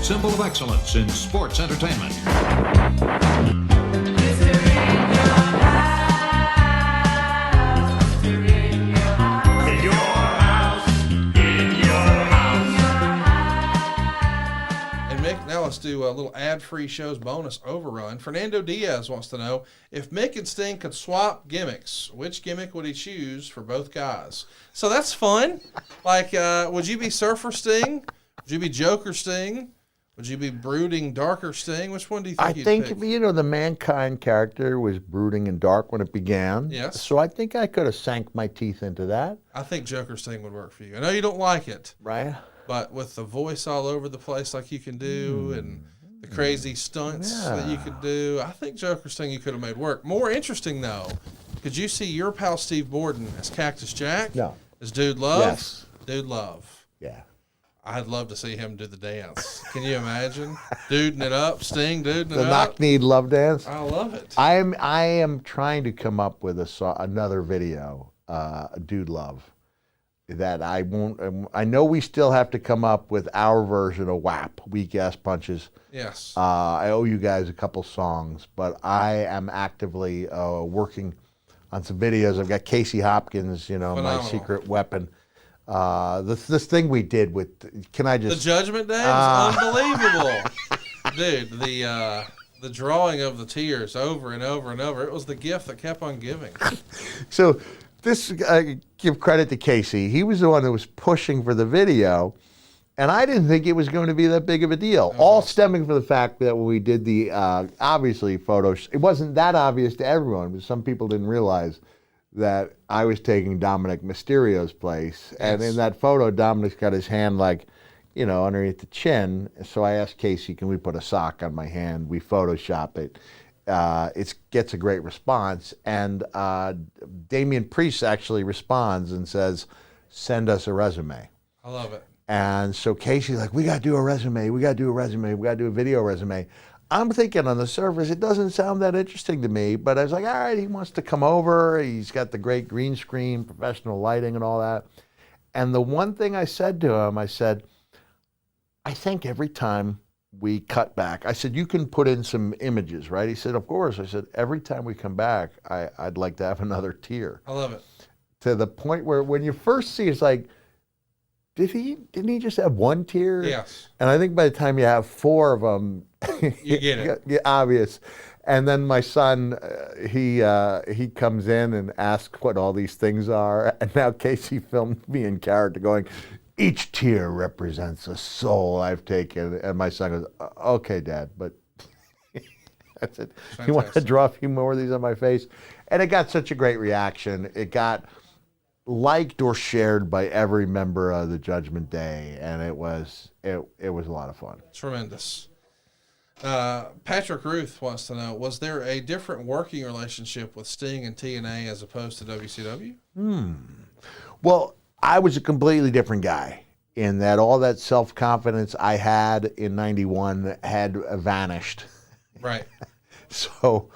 symbol of excellence in sports entertainment. Now let's do a little ad-free shows bonus overrun. Fernando Diaz wants to know, if Mick and Sting could swap gimmicks, which gimmick would he choose for both guys? So that's fun. Like, would you be Surfer Sting? Would you be Joker Sting? Would you be brooding, darker Sting? Which one do you think you'd pick? You know, the Mankind character was brooding and dark when it began. Yes. So I think I could have sank my teeth into that. I think Joker Sting would work for you. I know you don't like it. Right. But with the voice all over the place like you can do and the crazy stunts that you could do, I think Joker Sting you could have made work. More interesting, though, could you see your pal Steve Borden as Cactus Jack? No. As Dude Love? Yes. Dude Love. Yeah. I'd love to see him do the dance. Can you imagine? Duding it up, Sting duding it The up. knock-kneed love dance. I love it. I am trying to come up with another video, Dude Love, that I won't. I know we still have to come up with our version of WAP, Weak Ass Punches. Yes. I owe you guys a couple songs, but I am actively working on some videos. I've got Casey Hopkins, you know, Phenomenal. my secret weapon. This thing we did with, can I just... The Judgment Day was unbelievable. Dude, the drawing of the tears over and over and over, it was the gift that kept on giving. So this, give credit to Casey. He was the one that was pushing for the video, and I didn't think it was going to be that big of a deal. All stemming from the fact that when we did the, obviously, photos, it wasn't that obvious to everyone, but some people didn't realize that I was taking Dominic Mysterio's place. Yes. And in that photo, Dominic's got his hand like, you know, underneath the chin. So I asked Casey, can we put a sock on my hand? We Photoshop it. It gets a great response. And Damian Priest actually responds and says, send us a resume. I love it. And so Casey's like, we got to do a resume. We got to do a resume. We got to do a video resume. I'm thinking on the surface, it doesn't sound that interesting to me, but I was like, all right, he wants to come over. He's got the great green screen, professional lighting and all that. And the one thing I said to him, I said, I think every time we cut back, I said, you can put in some images, right? He said, of course. I said, every time we come back, I'd like to have another tear. I love it. To the point where when you first see, it's like, didn't he just have one tear? Yes. And I think by the time you have four of them, you get it. Yeah, obvious. And then my son, he comes in and asks what all these things are. And now Casey filmed me in character going, each tear represents a soul I've taken. And my son goes, okay, Dad, but I said, you want to draw a few more of these on my face? And it got such a great reaction. It got liked or shared by every member of the Judgment Day, and it was a lot of fun. Tremendous. Patrick Ruth wants to know, was there a different working relationship with Sting and TNA as opposed to WCW? Well, I was a completely different guy in that all that self-confidence I had in 91 had vanished. Right. So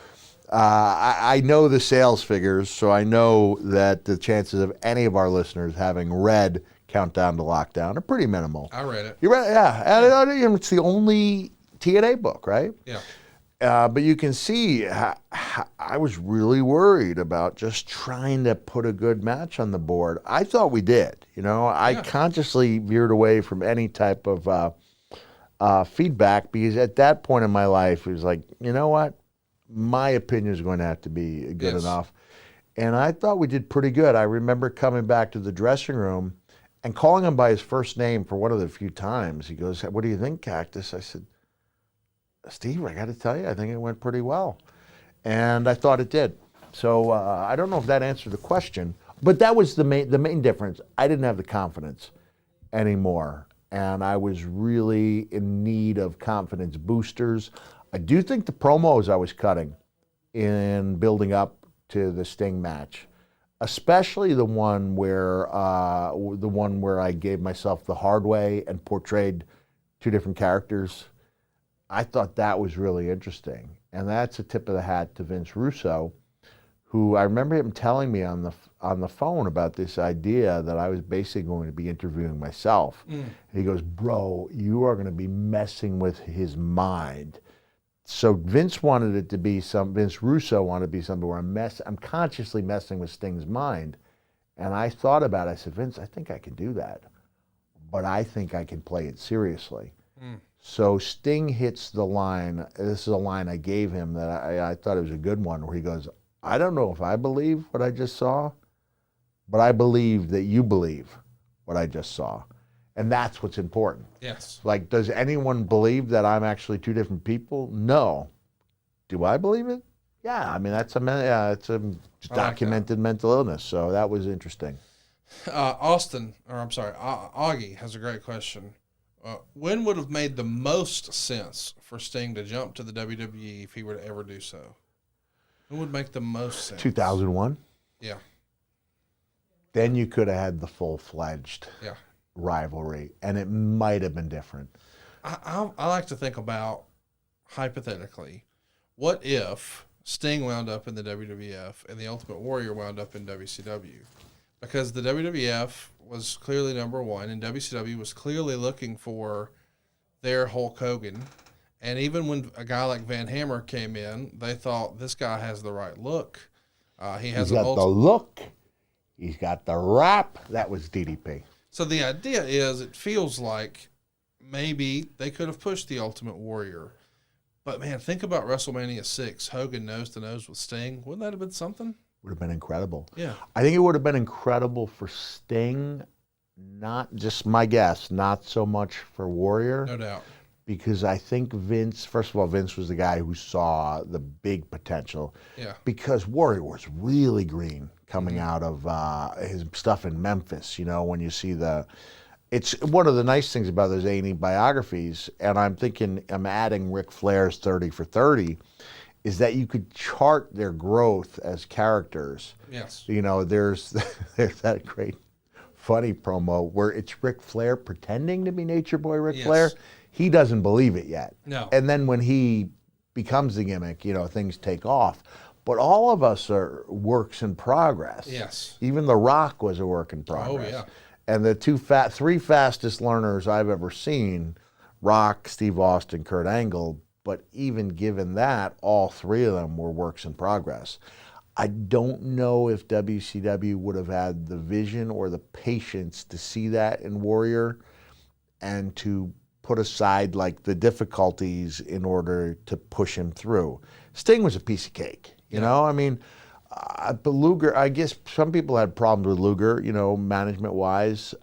I know the sales figures, so I know that the chances of any of our listeners having read Countdown to Lockdown are pretty minimal. I read it. You read it? Yeah. And it's the only TNA book, right? Yeah. But you can see I was really worried about just trying to put a good match on the board. I thought we did. You know, I consciously veered away from any type of feedback because at that point in my life, it was like, you know what? My opinion is going to have to be good enough. And I thought we did pretty good. I remember coming back to the dressing room and calling him by his first name for one of the few times. He goes, what do you think, Cactus? I said, Steve, I got to tell you, I think it went pretty well. And I thought it did. So I don't know if that answered the question, but that was the main difference. I didn't have the confidence anymore. And I was really in need of confidence boosters. I do think the promos I was cutting in building up to the Sting match, especially the one where I gave myself the hard way and portrayed two different characters, I thought that was really interesting. And that's a tip of the hat to Vince Russo, who I remember him telling me on the phone about this idea that I was basically going to be interviewing myself. And he goes, "Bro, you are going to be messing with his mind." So Vince wanted it to be Vince Russo wanted to be something where I'm consciously messing with Sting's mind. And I thought about it. I said, "Vince, I think I can do that, but I think I can play it seriously." So Sting hits the line. This is a line I gave him that I thought it was a good one, where he goes, "I don't know if I believe what I just saw, but I believe that you believe what I just saw." And that's what's important. Yes. Like, does anyone believe that I'm actually two different people? No. Do I believe it? Yeah. I mean, it's a documented mental illness. So that was interesting. Augie has a great question. When would have made the most sense for Sting to jump to the WWE if he were to ever do so? When would make the most sense? 2001. Yeah. Then you could have had the full-fledged rivalry, and it might have been different. I like to think about, hypothetically, what if Sting wound up in the WWF and the Ultimate Warrior wound up in WCW? Because the WWF was clearly number one, and WCW was clearly looking for their Hulk Hogan. And even when a guy like Van Hammer came in, they thought, this guy has the right look. He's got the look. He's got the rap. That was DDP. So the idea is, it feels like maybe they could have pushed the Ultimate Warrior. But, man, think about WrestleMania 6, Hogan nose-to-nose with Sting. Wouldn't that have been something? Would have been incredible. Yeah. I think it would have been incredible for Sting, not just my guess, not so much for Warrior. No doubt. Because I think Vince, first of all, Vince was the guy who saw the big potential. Yeah. Because Warrior was really green coming out of his stuff in Memphis. You know, when you see it's one of the nice things about those A&E biographies, and I'm adding Ric Flair's 30 for 30, is that you could chart their growth as characters. Yes. You know, there's that great funny promo where it's Ric Flair pretending to be Nature Boy Ric Flair. He doesn't believe it yet. No. And then when he becomes the gimmick, you know, things take off. But all of us are works in progress. Yes. Even The Rock was a work in progress. Oh, yeah. And the three fastest learners I've ever seen, Rock, Steve Austin, Kurt Angle, but even given that, all three of them were works in progress. I don't know if WCW would have had the vision or the patience to see that in Warrior and to put aside like the difficulties in order to push him through. Sting was a piece of cake, you know? I mean, but Luger, I guess some people had problems with Luger, you know, management-wise.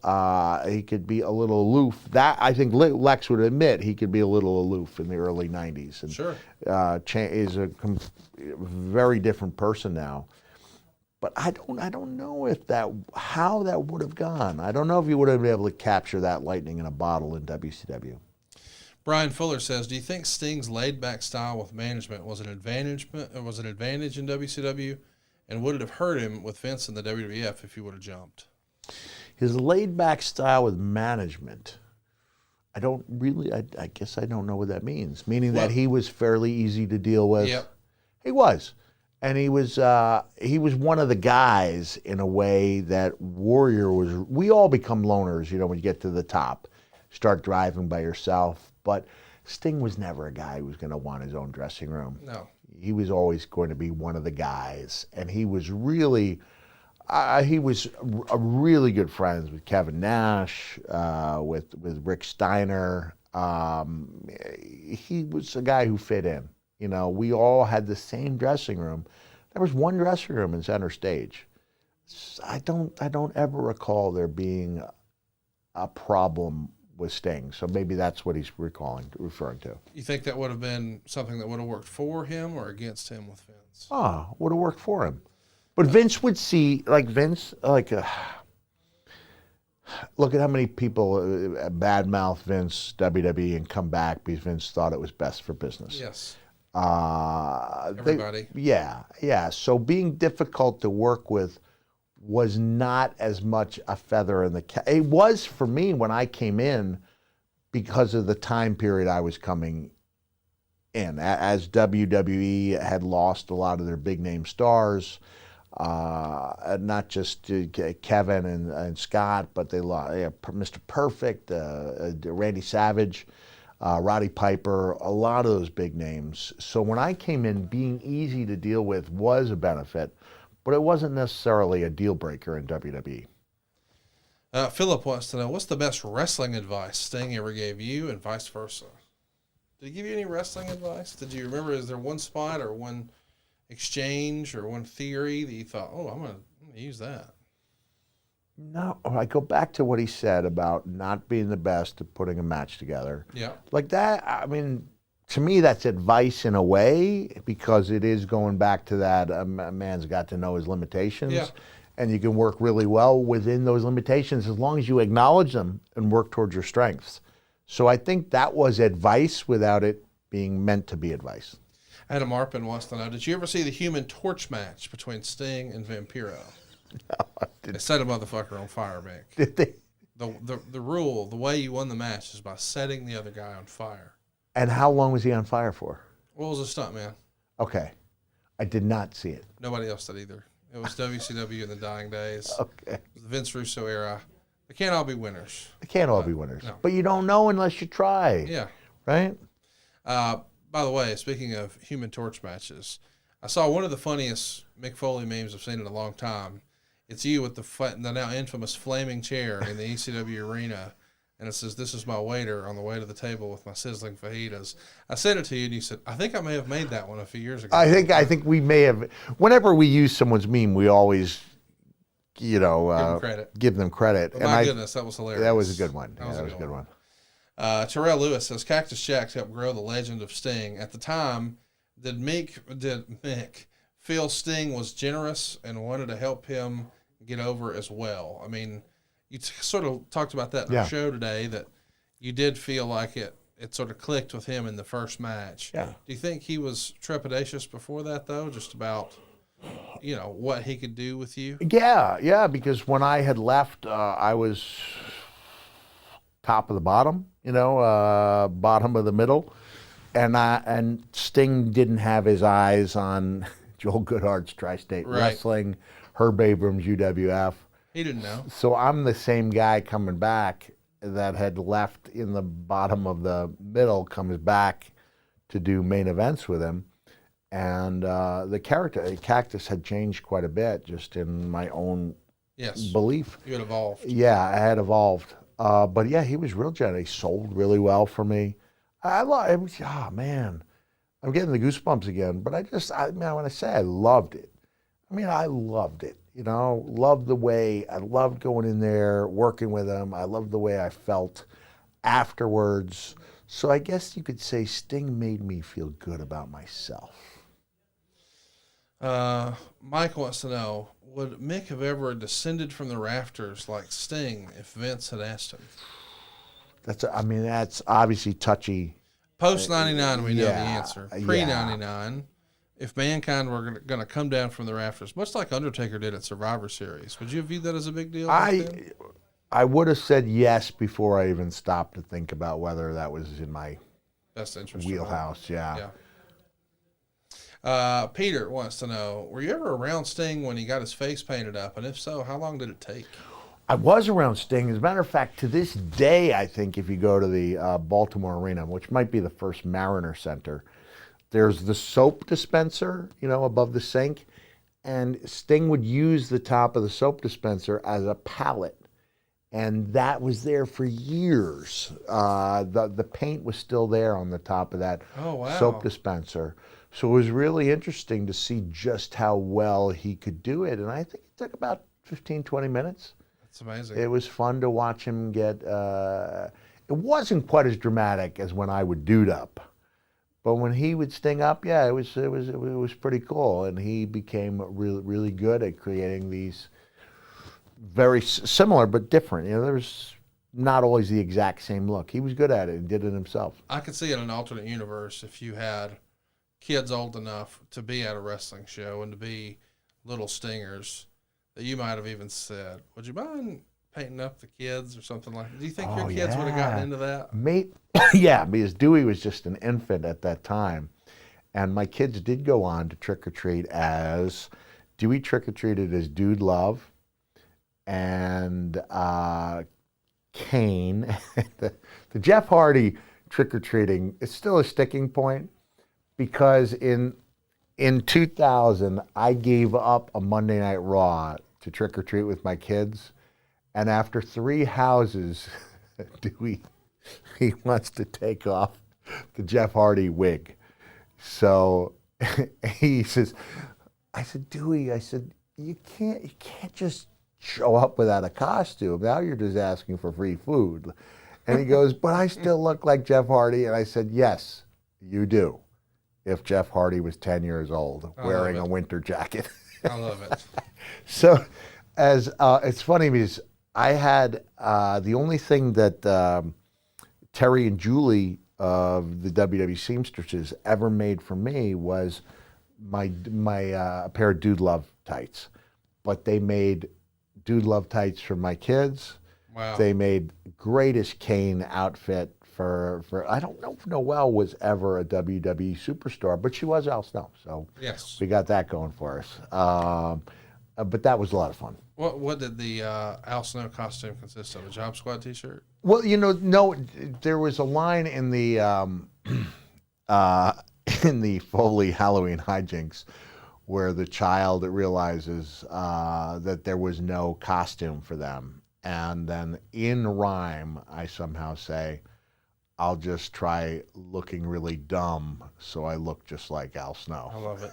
He could be a little aloof. That, I think Lex would admit he could be a little aloof in the early 90s. And, sure. Is a very different person now. But I don't know how that would have gone. I don't know if you would have been able to capture that lightning in a bottle in WCW. Brian Fuller says, do you think Sting's laid-back style with management was an advantage in WCW? And would it have hurt him with Vince in the WWF if he would have jumped? His laid-back style with management, I guess I don't know what that means. Meaning that he was fairly easy to deal with. Yep. He was. And he was one of the guys in a way that Warrior was. We all become loners, you know, when you get to the top. Start driving by yourself. But Sting was never a guy who was going to want his own dressing room. No. He was always going to be one of the guys. And he was really, he was a really good friends with Kevin Nash, with Rick Steiner. He was a guy who fit in. You know, we all had the same dressing room. There was one dressing room in center stage. I don't ever recall there being a problem with Sting. So maybe that's what he's referring to. You think that would have been something that would have worked for him or against him with Vince? Would have worked for him. But Vince would see, look at how many people badmouth Vince, WWE, and come back because Vince thought it was best for business. Yes. Everybody. Yeah. So being difficult to work with was not as much a feather in the cap. It was for me when I came in because of the time period I was coming in. As WWE had lost a lot of their big name stars, not just Kevin and Scott, but they lost Mr. Perfect, Randy Savage, Roddy Piper, a lot of those big names. So when I came in, being easy to deal with was a benefit, but it wasn't necessarily a deal breaker in WWE. Philip wants to know, what's the best wrestling advice Sting ever gave you and vice versa? Did he give you any wrestling advice? Did you remember, is there one spot or one exchange or one theory that you thought, oh, I'm going to use that? No, I go back to what he said about not being the best at putting a match together. Yeah. Like that, I mean, to me, that's advice in a way, because it is going back to that a man's got to know his limitations. Yeah. And you can work really well within those limitations as long as you acknowledge them and work towards your strengths. So I think that was advice without it being meant to be advice. Adam Arpin wants to know, did you ever see the Human Torch match between Sting and Vampiro? No, I They didn't. set a motherfucker on fire, Mick. Did they? The rule, the way you won the match is by setting the other guy on fire. And how long was he on fire for? What was a stunt, man? Okay. I did not see it. Nobody else did either. It was WCW in the dying days. Okay. The Vince Russo era. They can't all be winners. They can't all be winners. No. But you don't know unless you try. Yeah. Right? By the way, speaking of Human Torch matches, I saw one of the funniest Mick Foley memes I've seen in a long time. It's you with the now infamous flaming chair in the ECW arena, and it says, "This is my waiter on the way to the table with my sizzling fajitas." I sent it to you, and you said, "I think I may have made that one a few years ago." I think we may have. Whenever we use someone's meme, we always, Give them credit. give them credit. But my goodness, that was hilarious. That was a good one. That was a good one. one. Terrell Lewis says, Cactus Jack helped grow the legend of Sting. At the time, did Mick feel Sting was generous and wanted to help him get over as well? I mean, you sort of talked about that in our show today, that you did feel like it sort of clicked with him in the first match. Yeah. Do you think he was trepidatious before that, though, just about, what he could do with you? Yeah, because when I had left, I was top of the bottom, bottom of the middle, and Sting didn't have his eyes on Joel Goodhart's Tri-State Wrestling, Herb Abrams UWF. He didn't know. So I'm the same guy coming back that had left in the bottom of the middle, comes back to do main events with him. And the character, Cactus, had changed quite a bit just in my own belief. You had evolved. Yeah, I had evolved. But yeah, he was real generous. He sold really well for me. Man, I'm getting the goosebumps again. But when I say I loved it, I loved it. Loved the way, I loved going in there, working with him. I loved the way I felt afterwards. So I guess you could say Sting made me feel good about myself. Mike wants to know, would Mick have ever descended from the rafters like Sting if Vince had asked him? That's obviously touchy. Post 99, we know the answer. Pre 99, if Mankind were going to come down from the rafters, much like Undertaker did at Survivor Series, would you have viewed that as a big deal? I would have said yes before I even stopped to think about whether that was in my best interest wheelhouse. Yeah. Peter wants to know, were you ever around Sting when he got his face painted up? And if so, how long did it take? I was around Sting. As a matter of fact, to this day, I think if you go to the Baltimore Arena, which might be the first Mariner Center, there's the soap dispenser, above the sink. And Sting would use the top of the soap dispenser as a pallet. And that was there for years. The paint was still there on the top of that soap dispenser. So it was really interesting to see just how well he could do it. And I think it took about 15, 20 minutes. That's amazing. It was fun to watch him get, it wasn't quite as dramatic as when I would dude up. But when he would sting up, it was pretty cool. And he became really, really good at creating these very similar but different. There's not always the exact same look. He was good at it and did it himself. I could see in an alternate universe if you had kids old enough to be at a wrestling show and to be little stingers that you might have even said, would you mind painting up the kids or something like that. Do you think your kids would have gotten into that? Yeah, because Dewey was just an infant at that time. And my kids did go on to trick-or-treat as, Dewey trick-or-treated as Dude Love and Kane. The Jeff Hardy trick-or-treating is still a sticking point because in 2000, I gave up a Monday Night Raw to trick-or-treat with my kids. And after 3 houses, Dewey, he wants to take off the Jeff Hardy wig. So he says, I said, Dewey, I said, you can't just show up without a costume. Now you're just asking for free food. And he goes, but I still look like Jeff Hardy. And I said, yes, you do. If Jeff Hardy was 10 years old wearing a winter jacket. I love it. So as it's funny because I had the only thing that Terry and Julie of the WWE Seamstresses ever made for me was my pair of Dude Love tights. But they made Dude Love tights for my kids. Wow. They made greatest Kane outfit for I don't know if Noelle was ever a WWE superstar, but she was Al Snow. So yes, we got that going for us. But that was a lot of fun. What did the Al Snow costume consist of? A Job Squad T-shirt? Well, no, there was a line in the Foley Halloween hijinks where the child realizes that there was no costume for them, and then in rhyme, I somehow say, "I'll just try looking really dumb so I look just like Al Snow." I love it.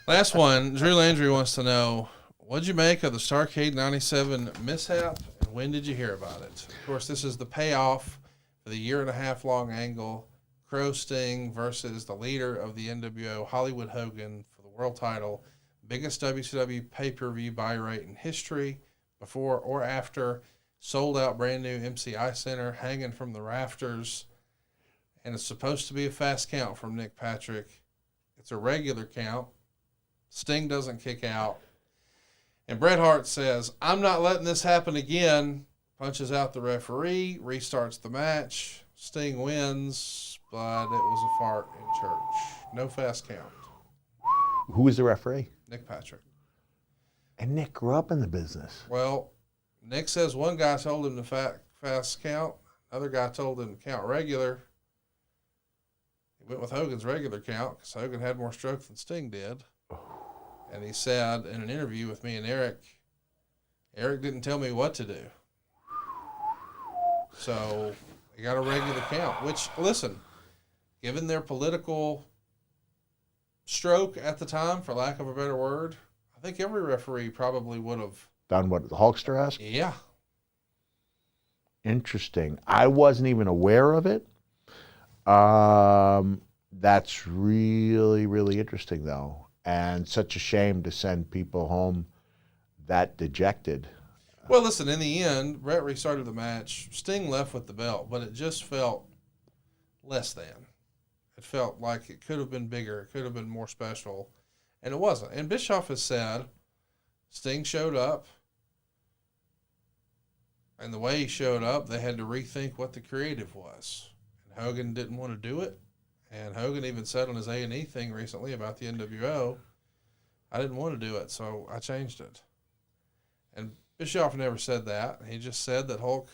Last one, Drew Landry wants to know, what'd you make of the Starrcade 97 mishap, and when did you hear about it? Of course, this is the payoff for the 1.5-year-long angle, Crow Sting versus the leader of the NWO, Hollywood Hogan, for the world title. Biggest WCW pay-per-view buy rate in history, before or after. Sold out brand new MCI Center, hanging from the rafters. And it's supposed to be a fast count from Nick Patrick. It's a regular count. Sting doesn't kick out. And Bret Hart says, I'm not letting this happen again. Punches out the referee, restarts the match. Sting wins, but it was a fart in church. No fast count. Who was the referee? Nick Patrick. And Nick grew up in the business. Well, Nick says one guy told him to fast count. Another guy told him to count regular. He went with Hogan's regular count because Hogan had more stroke than Sting did. And he said in an interview with me and Eric didn't tell me what to do. So he got a regular count, which, listen, given their political stroke at the time, for lack of a better word, I think every referee probably would have done what the Hulkster asked? Yeah. Interesting. I wasn't even aware of it. That's really, really interesting, though. And such a shame to send people home that dejected. Well, listen, in the end, Brett restarted the match. Sting left with the belt, but it just felt less than. It felt like it could have been bigger. It could have been more special. And it wasn't. And Bischoff has said Sting showed up. And the way he showed up, they had to rethink what the creative was. And Hogan didn't want to do it. And Hogan even said on his A&E thing recently about the NWO, I didn't want to do it, so I changed it. And Bischoff never said that. He just said that Hulk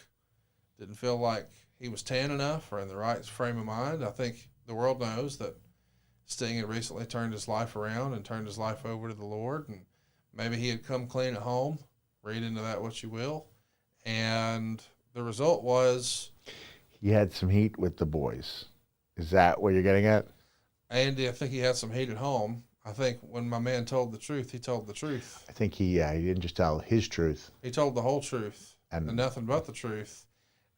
didn't feel like he was tan enough or in the right frame of mind. I think the world knows that Sting had recently turned his life around and turned his life over to the Lord. And maybe he had come clean at home. Read into that what you will. And the result was... He had some heat with the boys. Is that what you're getting at? Andy, I think he had some heat at home. I think when my man told the truth, he told the truth. I think he didn't just tell his truth. He told the whole truth and nothing but the truth.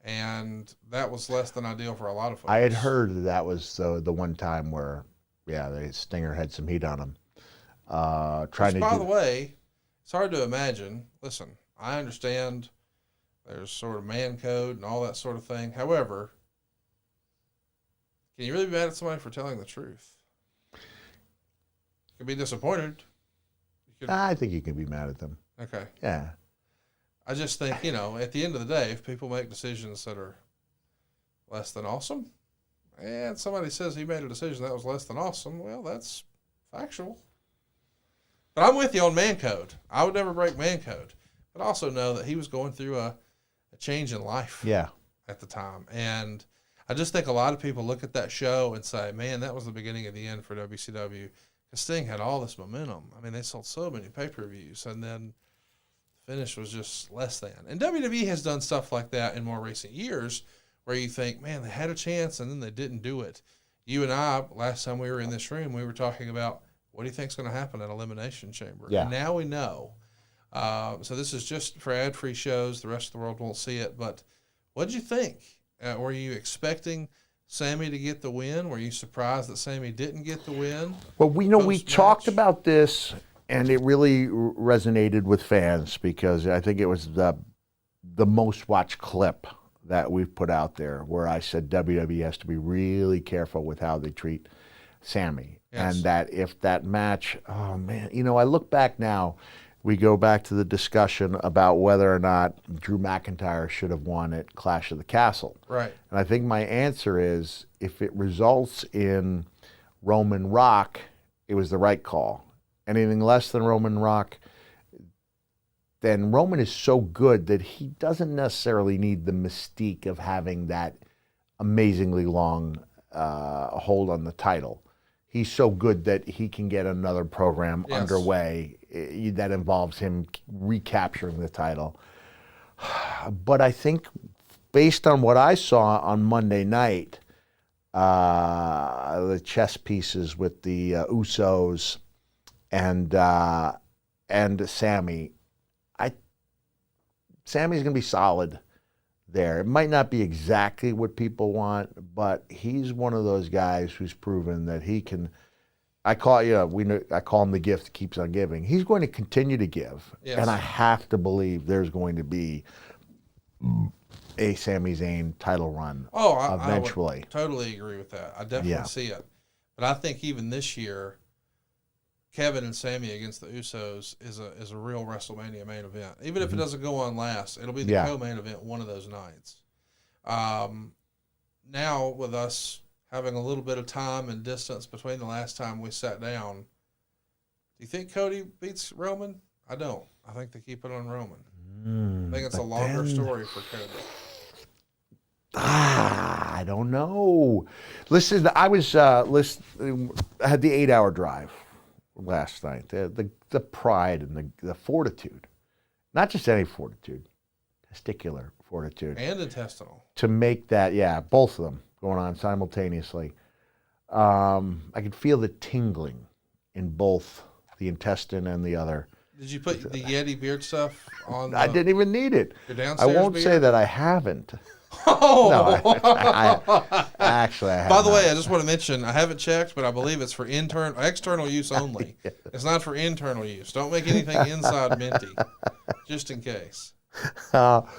And that was less than ideal for a lot of folks. I had heard that was the one time where, the Stinger had some heat on him. By the way, it's hard to imagine. Listen, I understand there's sort of man code and all that sort of thing. However, can you really be mad at somebody for telling the truth? You could be disappointed. I think you can be mad at them. Okay. Yeah. I just think, at the end of the day, if people make decisions that are less than awesome, and somebody says he made a decision that was less than awesome, well, that's factual. But I'm with you on man code. I would never break man code. But I also know that he was going through a change in life at the time. And I just think a lot of people look at that show and say, man, that was the beginning of the end for WCW. Because Sting had all this momentum. I mean, they sold so many pay-per-views, and then the finish was just less than. And WWE has done stuff like that in more recent years where you think, man, they had a chance, and then they didn't do it. You and I, last time we were in this room, we were talking about what do you think is going to happen at Elimination Chamber? Yeah. And now we know. So this is just for ad-free shows. The rest of the world won't see it. But what did you think? Were you expecting Sammy to get the win? Were you surprised that Sammy didn't get the win? Well, we talked about this, and it really resonated with fans because I think it was the most watched clip that we've put out there where I said WWE has to be really careful with how they treat Sammy. Yes. And that if that match, oh man, I look back now, we go back to the discussion about whether or not Drew McIntyre should have won at Clash of the Castle. Right. And I think my answer is if it results in Roman Rock, it was the right call. Anything less than Roman Rock, then Roman is so good that he doesn't necessarily need the mystique of having that amazingly long hold on the title. He's so good that he can get another program underway that involves him recapturing the title. But I think based on what I saw on Monday night, the chess pieces with the Usos and Sammy, Sammy's going to be solid there. It might not be exactly what people want, but he's one of those guys who's proven that he can. I call him the gift that keeps on giving. He's going to continue to give, and I have to believe there's going to be a Sami Zayn title run. Eventually. I would totally agree with that. I definitely see it, but I think even this year, Kevin and Sammy against the Usos is a real WrestleMania main event. Even if it doesn't go on last, it'll be the co-main event one of those nights. Now, with us having a little bit of time and distance between the last time we sat down, do you think Cody beats Roman? I don't. I think they keep it on Roman. I think it's a longer story for Cody. I don't know. Listen, I was I had the 8-hour drive last night. The pride and the fortitude, not just any fortitude, testicular fortitude. And intestinal. To make that, both of them going on simultaneously. I could feel the tingling in both the intestine and the other. Did you put the Yeti beard stuff on? I didn't even need it. Your downstairs I won't beard? say that I haven't. Oh! No, I have. By the way, I just want to mention, I haven't checked, but I believe it's for external use only. It's not for internal use. Don't make anything inside minty, just in case. That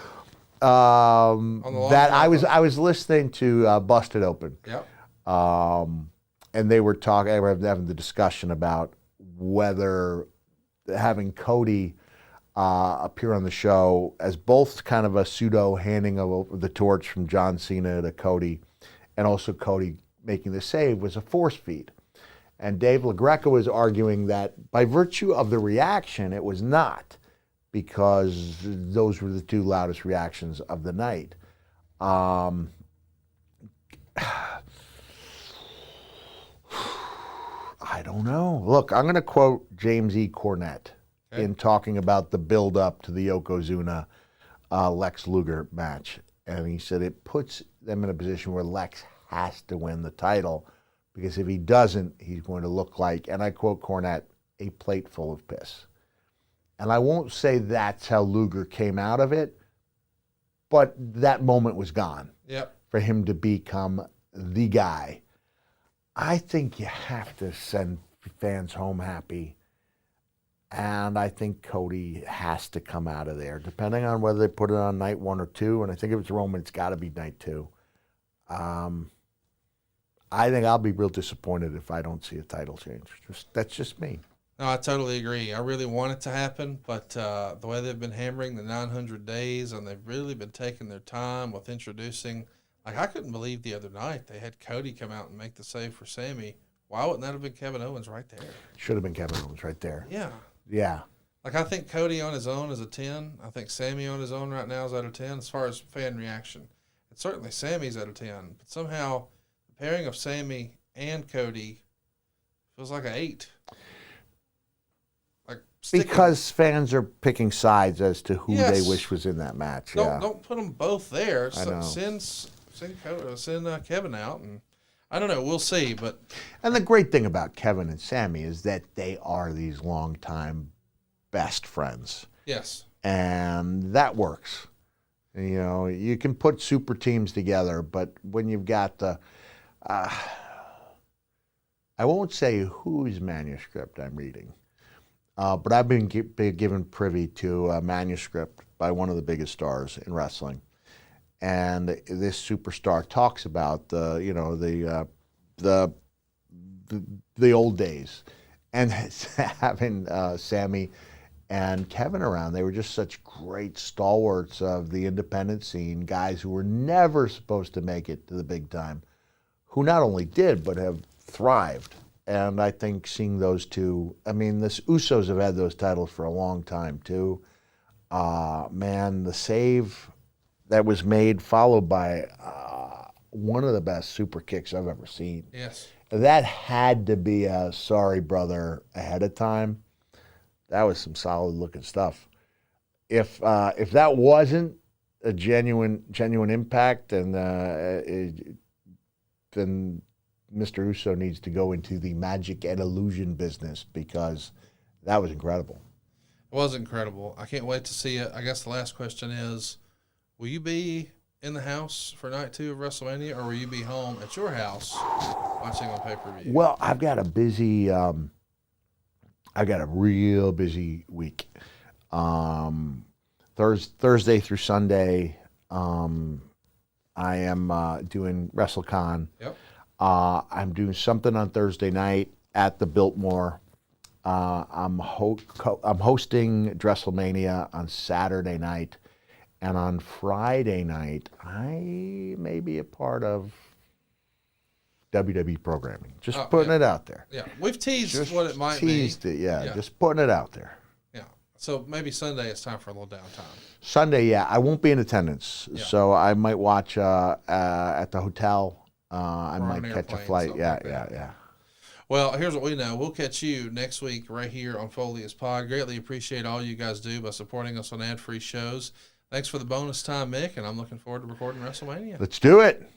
I was listening to Busted Open. Yep. And they were having the discussion about whether having Cody appear on the show as both kind of a pseudo handing of the torch from John Cena to Cody, and also Cody making the save was a force feed. And Dave LaGreca was arguing that by virtue of the reaction, it was not, because those were the two loudest reactions of the night. I don't know. Look, I'm going to quote James E. Cornette in talking about the build-up to the Yokozuna Lex Luger match. And he said it puts them in a position where Lex has to win the title, because if he doesn't, he's going to look like, and I quote Cornette, a plate full of piss. And I won't say that's how Luger came out of it, but that moment was gone for him to become the guy. I think you have to send fans home happy. And I think Cody has to come out of there, depending on whether they put it on night 1 or 2. And I think if it's Roman, it's got to be night 2. I think I'll be real disappointed if I don't see a title change. That's just me. No, I totally agree. I really want it to happen, but the way they've been hammering the 900 days, and they've really been taking their time with introducing. Like, I couldn't believe the other night they had Cody come out and make the save for Sammy. Why wouldn't that have been Kevin Owens right there? Should have been Kevin Owens right there. Yeah. Yeah. Like, I think Cody on his own is a 10. I think Sammy on his own right now is at a 10 as far as fan reaction. And certainly Sammy's at a 10. But somehow the pairing of Sammy and Cody feels like an 8. Like, Because fans are picking sides as to who Yes. they wish was in that match. Don't put them both there. I know. Send Kevin out, and I don't know. We'll see. But And the great thing about Kevin and Sammy is that they are these longtime best friends. yes, And that works. You know, you can put super teams together, but when you've got the, I won't say whose manuscript I'm reading, but I've been given privy to a manuscript by one of the biggest stars in wrestling, and this superstar talks about the old days, and having Sammy and Kevin around. They were just such great stalwarts of the independent scene, guys who were never supposed to make it to the big time, who not only did, but have thrived. And I think seeing those two, I mean, the Usos have had those titles for a long time too. Man, the save that was made, followed by one of the best super kicks I've ever seen. yes. That had to be a sorry brother ahead of time. That was some solid looking stuff. If that wasn't a genuine impact, then Mr. Uso needs to go into the magic and illusion business, because that was incredible. It was incredible. I can't wait to see it. I guess the last question is, will you be in the house for night 2 of WrestleMania, or will you be home at your house watching on pay-per-view? Well, I've got a busy. I've got a real busy week. Thursday through Sunday, I am doing WrestleCon. Yep. I'm doing something on Thursday night at the Biltmore. I'm hosting WrestleMania on Saturday night, and on Friday night, I may be a part of WWE programming. Just putting it out there. Yeah, we've teased Just what it might teased be. it, yeah, just putting it out there. Yeah. So maybe Sunday it's time for a little downtime. Sunday, yeah, I won't be in attendance, Yeah. so I might watch at the hotel. I Or on might an catch a airplane, flight. something Yeah, like that. yeah. Well, here's what we know. We'll catch you next week right here on Foley Is Pod. Greatly appreciate all you guys do by supporting us on ad-free shows. Thanks for the bonus time, Mick, and I'm looking forward to recording WrestleMania. Let's do it.